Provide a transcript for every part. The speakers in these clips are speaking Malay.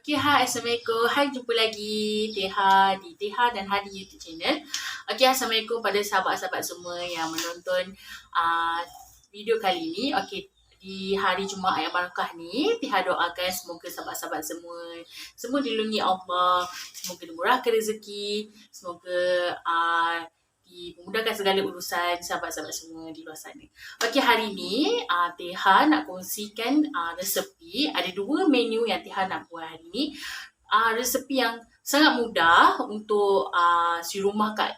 Okay, hai, Assalamualaikum. Hai, jumpa lagi Teha di Teha dan Hadi YouTube channel. Okay, Assalamualaikum pada sahabat-sahabat semua yang menonton video kali ini. Okay, di hari Jumaat yang barakah ni, Teha doakan semoga sahabat-sahabat semua dilindungi Allah, semoga dimurahkan rezeki, semoga dimudahkan segala urusan sahabat-sahabat semua di luar sana. Okey, hari ni Teha nak kongsikan resepi. Ada 2 menu yang Teha nak buat hari ni. Resepi yang sangat mudah untuk si rumah kat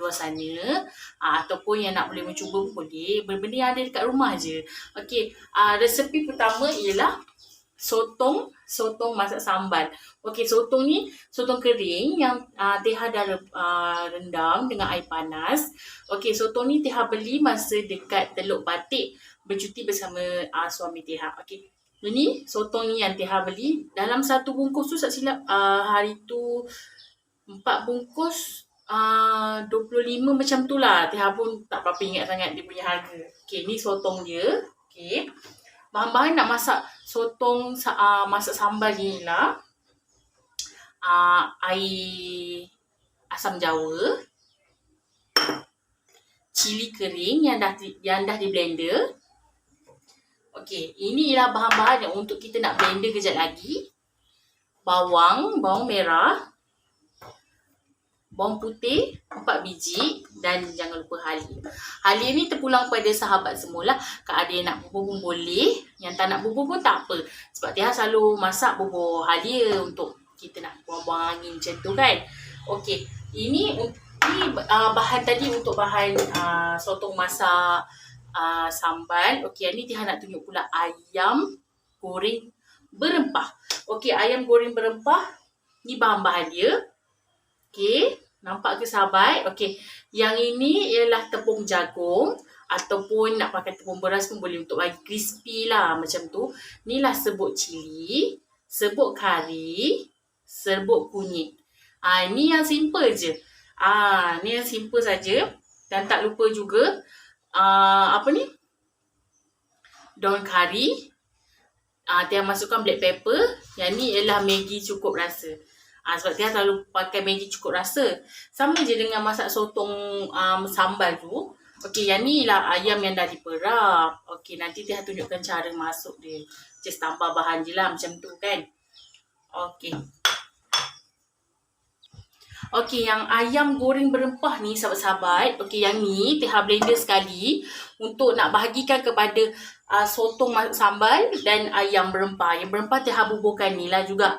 luar sana, ataupun yang nak boleh mencuba pun boleh. Benda yang ada dekat rumah je. Okey, resepi pertama ialah sotong masak sambal. Okey, sotong ni sotong kering yang Teha dah rendam dengan air panas. Okey, sotong ni Teha beli masa dekat Teluk Batik bercuti bersama suami Teha. Okey, ini sotong ni yang Teha beli. Dalam satu bungkus tu, tak silap hari tu 4 bungkus 25 macam tu lah. Teha pun tak berapa ingat sangat dia punya harga. Okey, ni sotong dia. Okey, bahan-bahan nak masak sotong masak sambal ni lah. Air asam jawa, cili kering yang dah di blender. Okey, ini ialah bahan-bahan yang untuk kita nak blender kejap lagi. Bawang merah, bawang putih 4 biji, dan jangan lupa halia. Halia ni terpulang pada sahabat semualah. Kalau ada yang nak bubur pun boleh, yang tak nak bubur pun tak apa. Sebab Teha selalu masak bubur halia untuk kita nak buang-buang angin macam tu kan. Okey, ini bahan tadi untuk bahan sotong masak sambal. Okey, ni Teha nak tunjuk pula ayam goreng berempah. Okey, ayam goreng berempah ni bahan-bahan dia. Okey, nampak ke sahabat? Okey, yang ini ialah tepung jagung ataupun nak pakai tepung beras pun boleh untuk bagi crispy lah macam tu. Inilah serbuk cili, serbuk kari, serbuk kunyit. Ini yang simple je. Ni yang simple saja. Dan tak lupa juga daun kari. Teha masukkan black pepper. Yang ni ialah Maggi cukup rasa. Sebab Teha selalu pakai Maggi cukup rasa. Sama je dengan masak sotong sambal tu. Okey, yang ni ialah ayam yang dah diperap. Okey, nanti Teha tunjukkan cara masuk dia. Just tambah bahan je lah macam tu kan. Okey. Okey, yang ayam goreng berempah ni sahabat-sahabat. Okey, yang ni Teha blender sekali untuk nak bahagikan kepada sotong sambal dan ayam berempah. Yang berempah Teha buburkan ni lah juga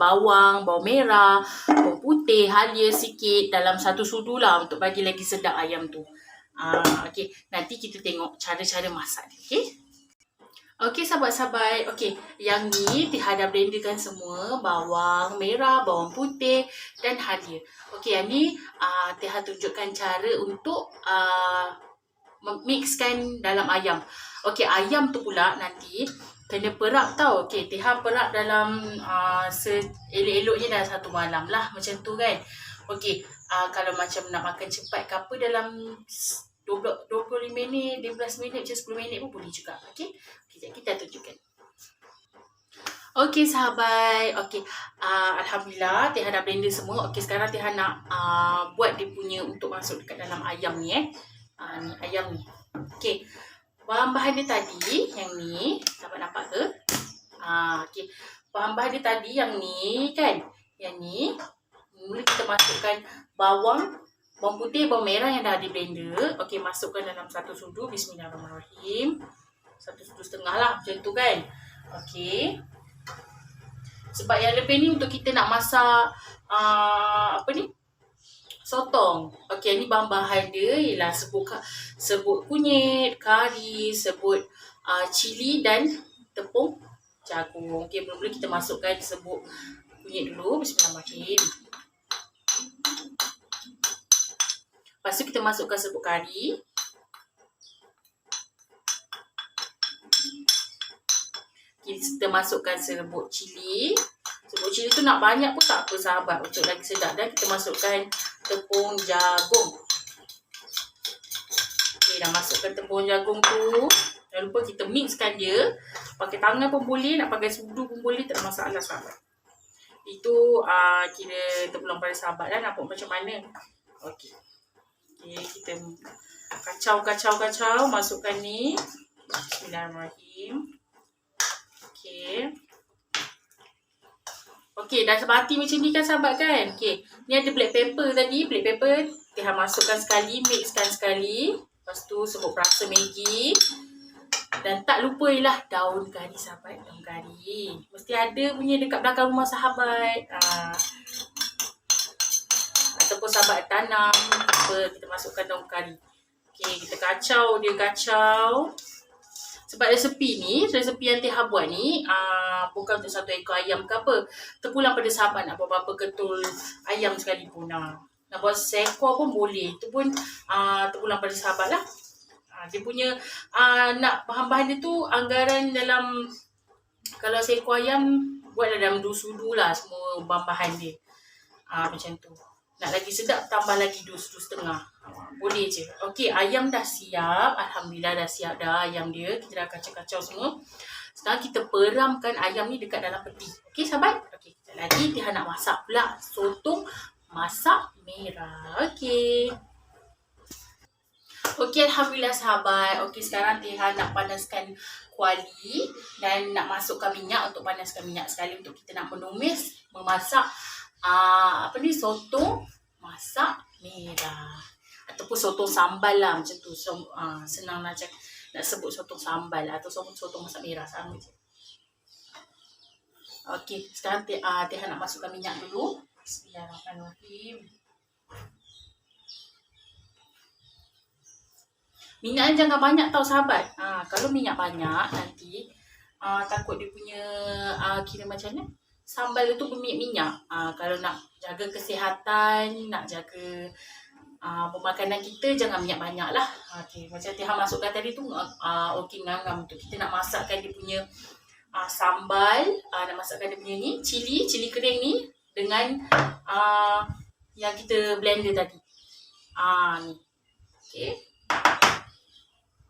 bawang merah, bawang putih, halia sikit dalam satu sudu lah untuk bagi lagi sedap ayam tu. Okey, nanti kita tengok cara-cara masak dia. Okey. Okey sahabat-sahabat, okey, yang ni Teha dah blenderkan semua, bawang merah, bawang putih dan halia. Okey, yang ni Teha tunjukkan cara untuk mixkan dalam ayam. Okey, ayam tu pula nanti kena perap tau. Okey, Teha perap dalam elok-eloknya dalam 1 malam lah macam tu kan. Okey, kalau macam nak makan cepat ke apa dalam 25 minit, 15 minit, macam 10 minit pun boleh juga. Okey, sekejap kita tunjukkan. Okey sahabat, okey, Alhamdulillah Teha dah blender semua. Okey, sekarang Teha nak buat dia punya untuk masuk dekat dalam ayam ni ni ayam ni. Okey, bahan-bahan dia tadi yang ni, sahabat nampak ke? Okey, bahan-bahan dia tadi yang ni kan. Yang ni mula kita masukkan bawang putih, bawang merah yang dah di blender. Okey, masukkan dalam satu sudu. Bismillahirrahmanirrahim. 1,5 sudu lah macam tu kan. Okey, sebab yang lebih ni untuk kita nak masak sotong. Okey, ni bahan-bahan dia ialah serbuk kunyit, kari, serbuk cili dan tepung jagung. Okey, mula-mula kita masukkan serbuk kunyit dulu. Bismillahirrahmanirrahim. Lepas tu kita masukkan serbuk kari. Kita masukkan serbuk cili. Serbuk cili tu nak banyak pun tak apa sahabat, untuk lagi sedap. Dan kita masukkan tepung jagung. Okey, dah masukkan tepung jagung tu. Jangan lupa kita mixkan dia. Pakai tangan pun boleh, nak pakai sudu pun boleh, tak ada masalah sahabat. Itu kira terpulang pada sahabat lah, nak buat macam mana. Okey. Okay, kita kacau, masukkan ni. Bismillahirrahmanirrahim. Okey. Okey, dah sebati macam ni kan sahabat kan? Okey, ni ada black pepper tadi. Black pepper, kita masukkan sekali, mixkan sekali. Lepas tu sebut perasa Maggi. Dan tak lupa ialah daun kari sahabat. Daun kari. Mesti ada punya dekat belakang rumah sahabat. Ataupun sahabat tanam. Kita masukkan daun kari. Okey, kita kacau. Sebab resepi yang Tiha buat ni, bukan untuk satu ekor ayam ke apa. Terpulang pada sahabat nak buat berapa ketul ayam sekalipun. Nak buat seekor pun boleh. Itu pun terpulang pada sahabat lah. Dia punya, nak bahan-bahan dia tu anggaran dalam, kalau seekor ayam, buat dalam 2 sudu lah semua bahan-bahan dia. Macam tu. Nak lagi sedap, tambah lagi 2 sudu setengah. Boleh je. Okey, ayam dah siap. Alhamdulillah dah siap dah ayam dia. Kita dah kacau-kacau semua. Sekarang kita peramkan ayam ni dekat dalam peti. Okey sahabat? Okey, sekejap lagi Tiha nak masak pula sotong masak merah. Okey. Okey, Alhamdulillah sahabat. Okey, sekarang Tiha nak panaskan kuali dan nak masukkan minyak untuk panaskan minyak sekali untuk kita nak menumis, memasak sotong masak merah. Ataupun sotong sambal lah macam tu. Senang nak sebut sotong sambal atau sotong masak merah, sama je. Okey, sekarang Tiha nak masukkan minyak dulu. Bismillahirrahmanirrahim. Minyak jangan banyak tau sahabat. Kalau minyak banyak nanti takut dia punya kira macam mana, sambal itu berminyak-minyak. Kalau nak jaga kesihatan, nak jaga pemakanan kita, jangan minyak banyak lah. Okay. Macam Tiha masukkan tadi tu, okey ngangam tu. Kita nak masakkan dia punya sambal, nak masakkan dia punya ni, cili kering ni dengan yang kita blender tadi. Ni. Okay.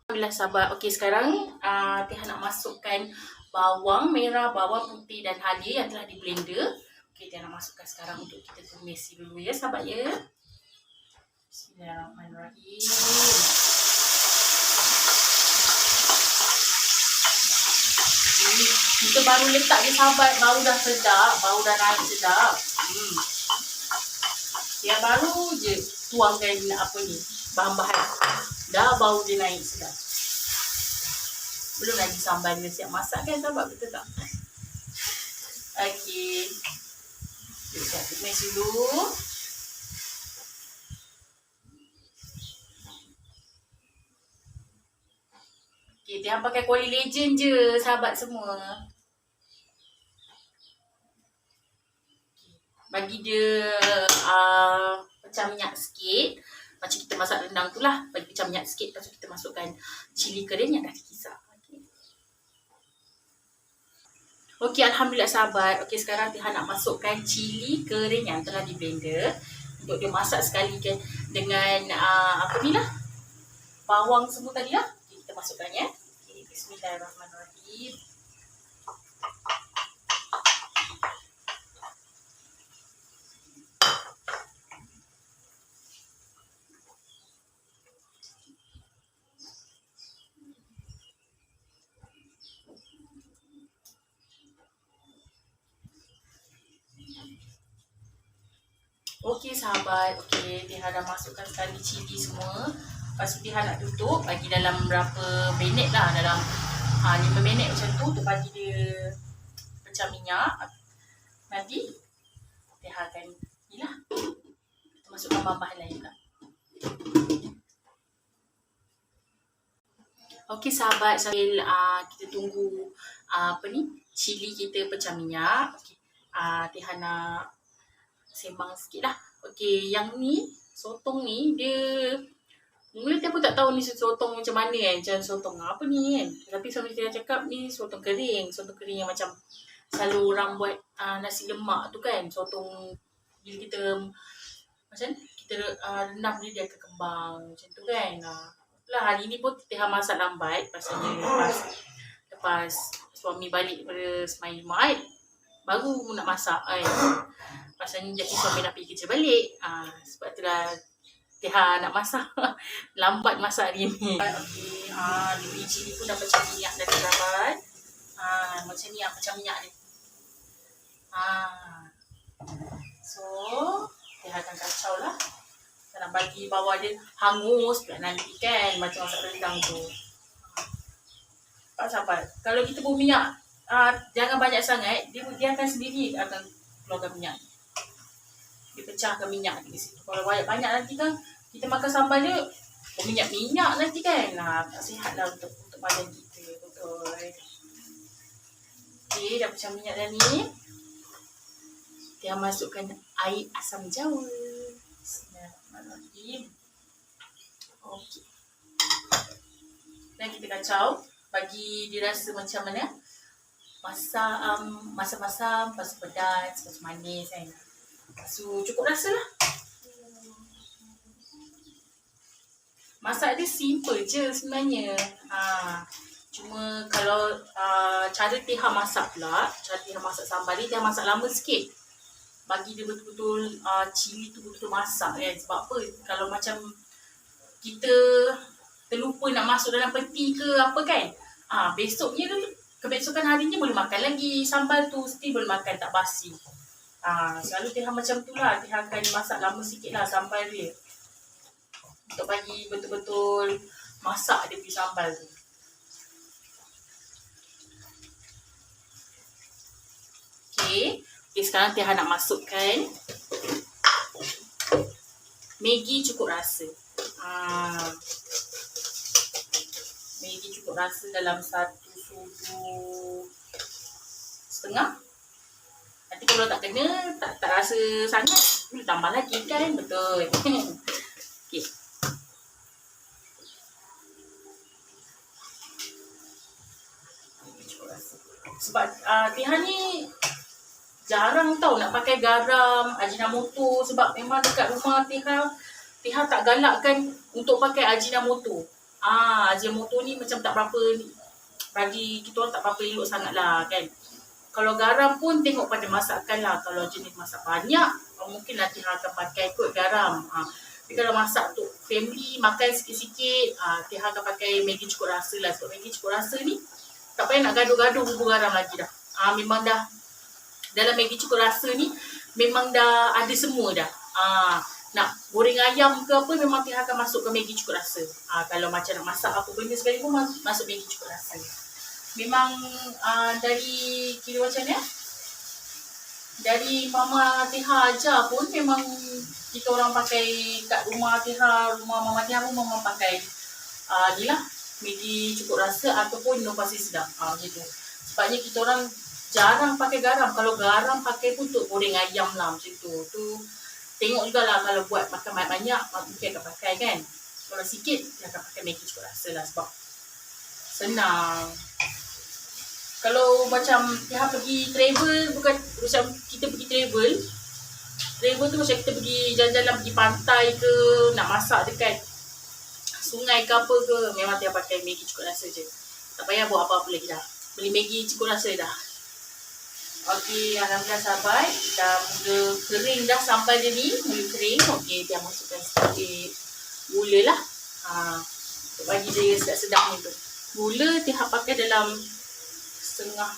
Alhamdulillah sahabat. Okey, sekarang Tiha nak masukkan bawang merah, bawang putih dan halia yang telah di blender. Okey, Tiha nak masukkan sekarang untuk kita tumis dulu ya sahabat ya. Bismillahirrahmanirrahim. Kita baru letak je sahabat, baru dah sedap, baru dah naik sedap. Yang baru je tuangkan bahan-bahan. Dah bau dia naik sedap. Belum lagi sambal dia siap masak kan sahabat, betul tak? Okey. Kita tumis dulu. Okey, Tiha pakai kuali legend je sahabat semua. Bagi dia pecah minyak sikit. Macam kita masak rendang tu lah. Bagi pecah minyak sikit. Lepas tu kita masukkan cili kering yang dah dikisar. Okey, Alhamdulillah sahabat. Okey, sekarang Tiha nak masukkan cili kering yang telah di blender. Untuk dia masak sekali kan dengan bawang semua tadi lah. Okay, kita masukkan ya. Okay, bismillahirrahmanirrahim. Okey sahabat, okey Tiha dah masukkan sekali cili semua. Lepas tu Tiha nak tutup, bagi dalam berapa minit lah, dalam 5 minit macam tu, untuk bagi dia pecah minyak. Nanti Tiha akan ni lah, kita masukkan bahan-bahan lain pula. Okey sahabat, sambil kita tunggu cili kita pecah minyak. Okay. Tiha nak sembang sikit lah. Okey, yang ni, sotong ni, dia mula Tiha pun tak tahu ni sotong macam mana kan. Macam sotong apa ni kan. Tapi sambil Tiha cakap ni sotong kering. Sotong kering yang macam selalu orang buat nasi lemak tu kan. Sotong bila kita macam kita rendam dia ke kembang macam tu kan. Lah hari ni pun Tiha masak lambat. Pasalnya lepas suami balik daripada semain Jumaat, baru nak masak kan. Pasalnya jadi suami nak pergi kerja balik. Sebab itulah Tiha nak masak. Lambat masak hari ni. Okey, di biji ni pun dah macam minyak dah sahabat. Macam ni macam minyak ni. So, Tiha akan kacau lah. Nak bagi bawah dia hangus pula nanti kan, macam masak rendang tu. Pak sahabat, kalau kita buang minyak, jangan banyak sangat, dia akan sendiri akan keluarkan minyak. Dia pecahkan minyak di situ. Kalau banyak nanti kan, kita makan sambal dia, minyak nanti kan. Tak sihat lah untuk badan kita. Betul. Okay, dah pecah minyak dah ni. Dia masukkan air asam jawa. Bismillahirrahmanirrahim. Okey. Dan kita kacau. Bagi dia rasa macam mana. Masam-masam, lepas tu pedas, lepas tu manis kan. So, cukup rasa lah. Masak dia simple je sebenarnya. Cuma kalau cara Tiha masak pula, cara Tiha masak sambal ni, Tiha masak lama sikit. Bagi dia betul-betul cili tu betul-betul masak kan. Sebab apa? Kalau macam kita terlupa nak masuk dalam peti ke apa kan, kebesokan harinya boleh makan lagi. Sambal tu still boleh makan, tak basi. Selalu Tiha macam tu lah. Tiha akan masak lama sikit lah sambal dia, untuk bagi betul-betul masak dia punya sambal tu. Okay, sekarang Tiha nak masukkan Maggi cukup rasa. Maggi cukup rasa dalam 1 sudu setengah. Nanti kalau tak kena, tak rasa sangat, boleh tambah lagi kan. Betul. Okay. Sebab Tiha ni jarang tahu nak pakai garam, Ajinomoto. Sebab memang dekat rumah Tiha tak galakkan untuk pakai Ajinomoto. Ajinomoto ni macam tak berapa, bagi kita orang tak berapa elok sangat lah kan. Kalau garam pun tengok pada masakan lah. Kalau jenis masak banyak, mungkin Tiha akan pakai kot garam. Tapi kalau masak untuk family, makan sikit-sikit, Tiha akan pakai Maggi cukup rasa lah. Sebab Maggi cukup rasa ni, tak payah nak gaduh-gaduh bubur garam lagi dah. Memang dah, dalam Maggi cukup rasa ni, memang dah ada semua dah. Nak goreng ayam ke apa, memang Tiha akan masukkan Maggi cukup rasa. Kalau macam nak masak apa benda sekali pun, masuk Maggi cukup rasa. Memang dari kira macam ni, dari mama Tiha ajar pun, memang kita orang pakai kat rumah Tiha, rumah mama Tiha pun memang pakai ni lah, Maggi cukup rasa ataupun inovasi sedap. Macam tu. Sebabnya kita orang jarang pakai garam. Kalau garam pakai pun untuk goreng ayam lah macam tu. Tengok jugalah, kalau buat makan banyak-banyak, mungkin akan pakai kan. Kalau sikit, dia akan pakai Maggi cukup rasa lah sebab senang. Kalau macam Tiha pergi travel, bukan macam kita pergi travel tu macam kita pergi jalan-jalan, pergi pantai ke, nak masak dekat sungai ke apa ke, memang Tiha pakai Maggi cukup rasa je. Tak payah buat apa-apa lagi dah. Beli Maggi cukup rasa dah. Okey, alhamdulillah sahabat, dah mula kering dah sambal dia ni, mula kering. Okey, Tiha masukkan sedikit gula lah. Untuk bagi dia sedap-sedap ni tu. Gula Tiha pakai dalam setengah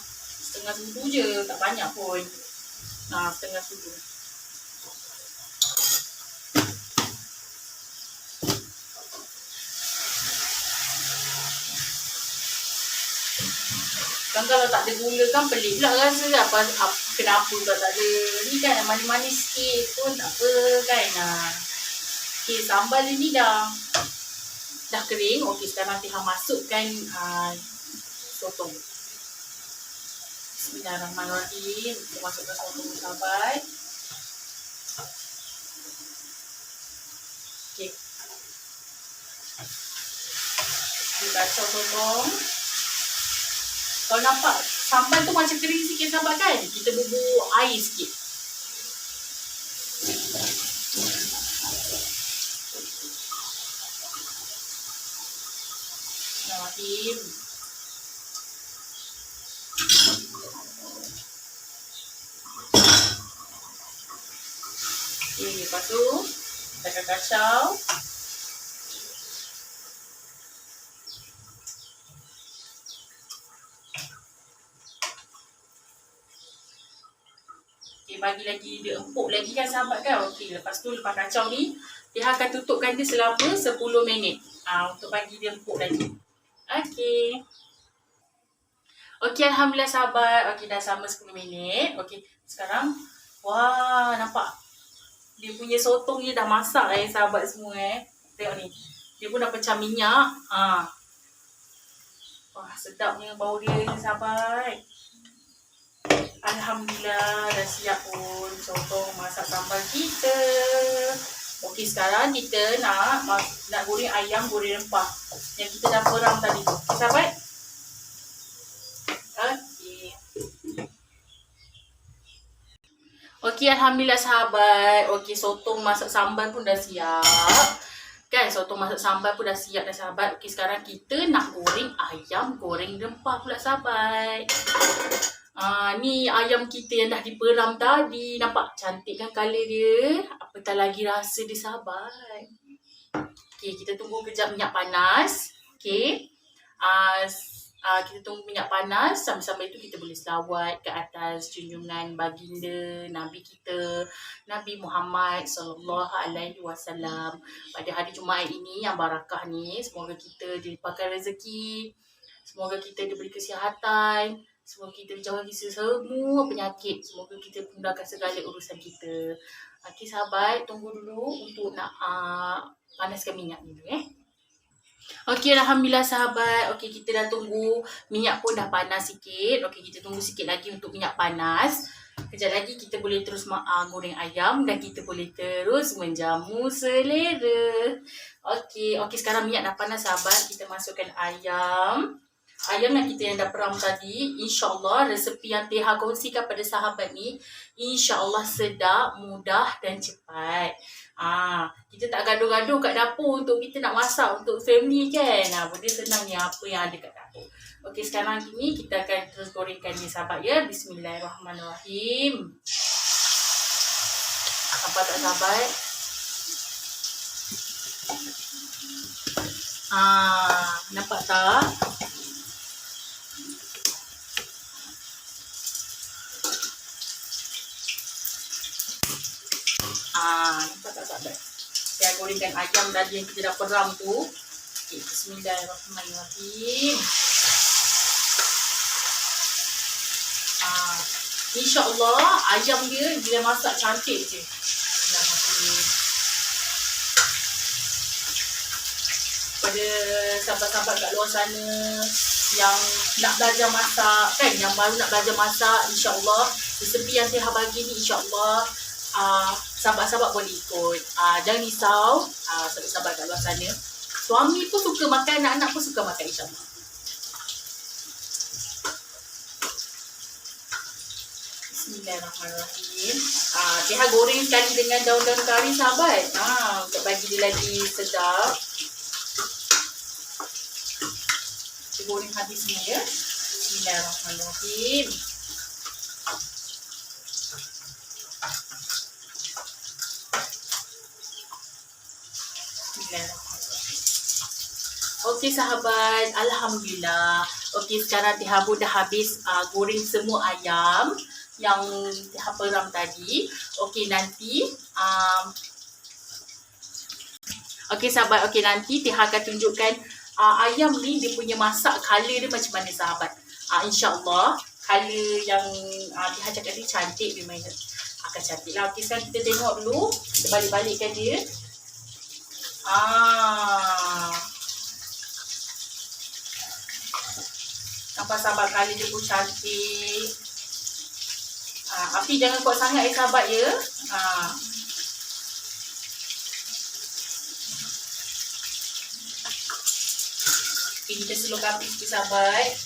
sudu je, tak banyak pun. Setengah sudu. Kan kalau tak ada gula kan pelik pula rasa kenapa pula tak ada ni kan, manis-manis sikit pun tak apa kan. Okay, sambal ni dah kering. Okey, sekarang Tiha masukkan sotong. Bismillahirrahmanirrahim. Kita masukkan sotong sahabat. Okey. Kita kacau sotong. Kalau nampak sambal tu macam kering sikit sahabat kan, kita bubur air sikit. Bismillahirrahmanirrahim. Okay, lepas tu kita akan kacau. Okay, bagi lagi dia empuk lagi kan sahabat kan. Okay, lepas tu lepas kacau ni, dia akan tutupkan dia selama 10 minit. Untuk bagi dia empuk lagi. Okay. Okay, Alhamdulillah sahabat. Okay, dah sama 10 minit. Okay, sekarang, wah, nampak? Dia punya sotong ni dah masak sahabat semua Tengok ni. Dia pun dah pecah minyak. Wah, sedapnya bau dia ni sahabat. Alhamdulillah dah siap pun sotong masak sambal kita. Okey, sekarang kita nak goreng ayam goreng rempah yang kita dah peram tadi tu. Okey sahabat? Okey. Okey, Alhamdulillah sahabat. Okey, sotong masak sambal pun dah siap. Kan, sotong masak sambal pun dah siap dah sahabat. Okey, sekarang kita nak goreng ayam goreng rempah pula sahabat. Ni ayam kita yang dah diperam tadi. Nampak cantik kan color dia? Apatah lagi rasa dia sahabat. Okay, kita tunggu kejap minyak panas. Okay. Kita tunggu minyak panas. Sambil-sambil itu kita boleh selawat ke atas junjungan baginda Nabi kita, Nabi Muhammad SAW. Pada hari Jumaat ini yang barakah ni, semoga kita dilimpahkan rezeki. Semoga kita diberi kesihatan. Semoga kita dijauhi semua penyakit. Semoga kita mudahkan segala urusan kita. Okey sahabat, tunggu dulu untuk nak panaskan minyak dulu Okey, Alhamdulillah sahabat. Okey, kita dah tunggu. Minyak pun dah panas sikit. Okey, kita tunggu sikit lagi untuk minyak panas. Kejap lagi kita boleh terus goreng ayam dan kita boleh terus menjamu selera. Okey, sekarang minyak dah panas sahabat. Kita masukkan ayam. Ayam yang dah peram tadi, insyaAllah resepi yang Teha kongsikan pada sahabat ni, insyaAllah sedap, mudah dan cepat. Kita tak gaduh-gaduh kat dapur untuk kita nak masak untuk family kan. Benda senang ni apa yang ada kat dapur. Okey, sekarang ni kita akan terus gorengkan ni sahabat ya. Bismillahirrahmanirrahim. Nampak tak sahabat? Nampak tak? Nampak tak sahabat? Saya gorengkan ayam tadi yang kita dah peram tu. Okay, bismillahirrahmanirrahim. InsyaAllah ayam dia masak cantik je. Pada sahabat-sahabat kat luar sana yang nak belajar masak kan, yang baru nak belajar masak, insyaAllah resepi yang Teha bagi ni insyaAllah sahabat-sahabat boleh ikut. Jangan risau sahabat-sahabat kat luar sana. Suami pun suka makan, anak-anak pun suka makan insyaAllah. Bismillahirrahmanirrahim. Teha goreng sekali dengan daun-daun kari sahabat. Untuk bagi dia lagi sedap. Kita goreng habis ni ya. Bismillahirrahmanirrahim. Okey sahabat, Alhamdulillah. Okey, sekarang Teha pun dah habis goreng semua ayam yang Teha peram tadi. Okey, nanti okey sahabat, okey nanti Teha akan tunjukkan ayam ni dia punya masak color dia macam mana sahabat. InsyaAllah color yang Teha cakap ni cantik, memang akan cantik lah. Okey, sekarang kita tengok dulu. Kita balik-balikkan dia. Nampak sahabat color dia pun cantik. Api jangan kuat sangat sahabat ya. Okay, kita slowkan api sikit sahabat.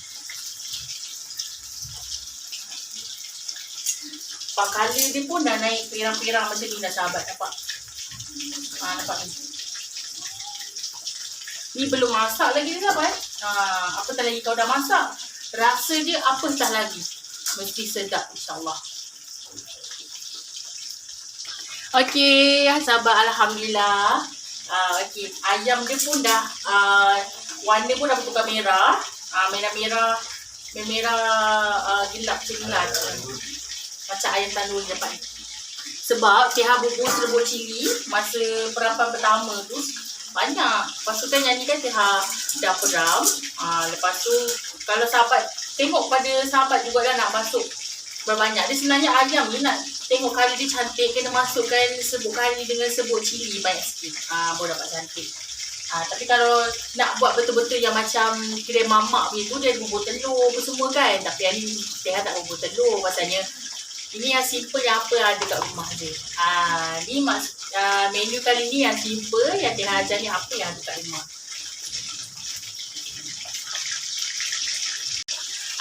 Pak color dia pun dah naik pirang-pirang macam ni dah sahabat. Nampak? Nampak ni. Ni belum masak lagi sahabat. Apatah lagi kau dah masak. Rasa dia apatah lagi. Mesti sedap insyaAllah. Okey, sahabat, alhamdulillah. Okey, ayam dia pun dah warna pun dah bertukar merah. Merah-merah gelap macam ni lah. Macam ayam tandoori dapat ni. Sebab Tiha bubur serbuk cili masa perapan pertama tu banyak. Lepas tu kan nyanyi kan Tiha dah peram. Lepas tu kalau sahabat tengok pada sahabat juga dah nak masuk berbanyak. Dia sebenarnya ayam dia nak tengok kari dia cantik, kena masukkan serbuk kari dengan serbuk cili banyak sikit. Baru dapat cantik. Tapi kalau nak buat betul-betul yang macam kedai mamak punya tu, dia bubur telur apa semua kan. Tapi yang ni Tiha tak bubur telur. Pasalnya ini yang simple yang apa yang ada kat rumah je. Ni menu kali ni yang simple, yang Tiha ajar ni apa yang ada kat rumah.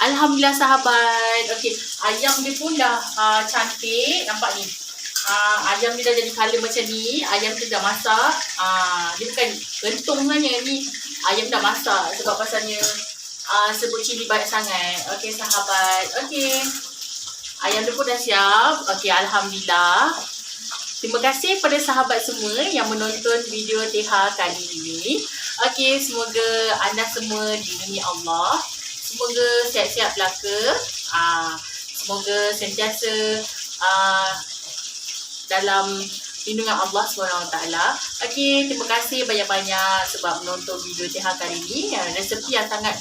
Alhamdulillah sahabat. Okey, ayam dia pun dah cantik. Nampak ni. Ayam dia dah jadi colour macam ni. Ayam tu dah masak. Dia bukan gentong sebenarnya ni. Ayam dah masak sebab pasalnya serbuk cili banyak sangat. Okey sahabat. Okey. Ayam dia pun dah siap. Okey, alhamdulillah. Terima kasih kepada sahabat semua yang menonton video Tiha kali ini. Okey, semoga anda semua dilindungi Allah. Semoga sihat-sihat belaka. Semoga sentiasa dalam lindungan Allah SWT. Okey, terima kasih banyak-banyak sebab menonton video Tiha kali ini. Resepi yang sangat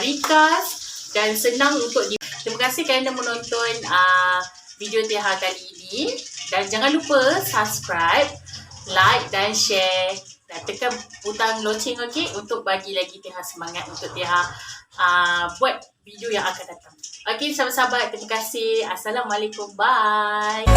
ringkas dan senang untuk Terima kasih kerana menonton video Tiha kali ini. Dan jangan lupa subscribe, like dan share. Dan tekan butang loceng, okey, untuk bagi lagi Tiha semangat untuk Tiha buat video yang akan datang. Okey sahabat-sahabat, terima kasih. Assalamualaikum. Bye.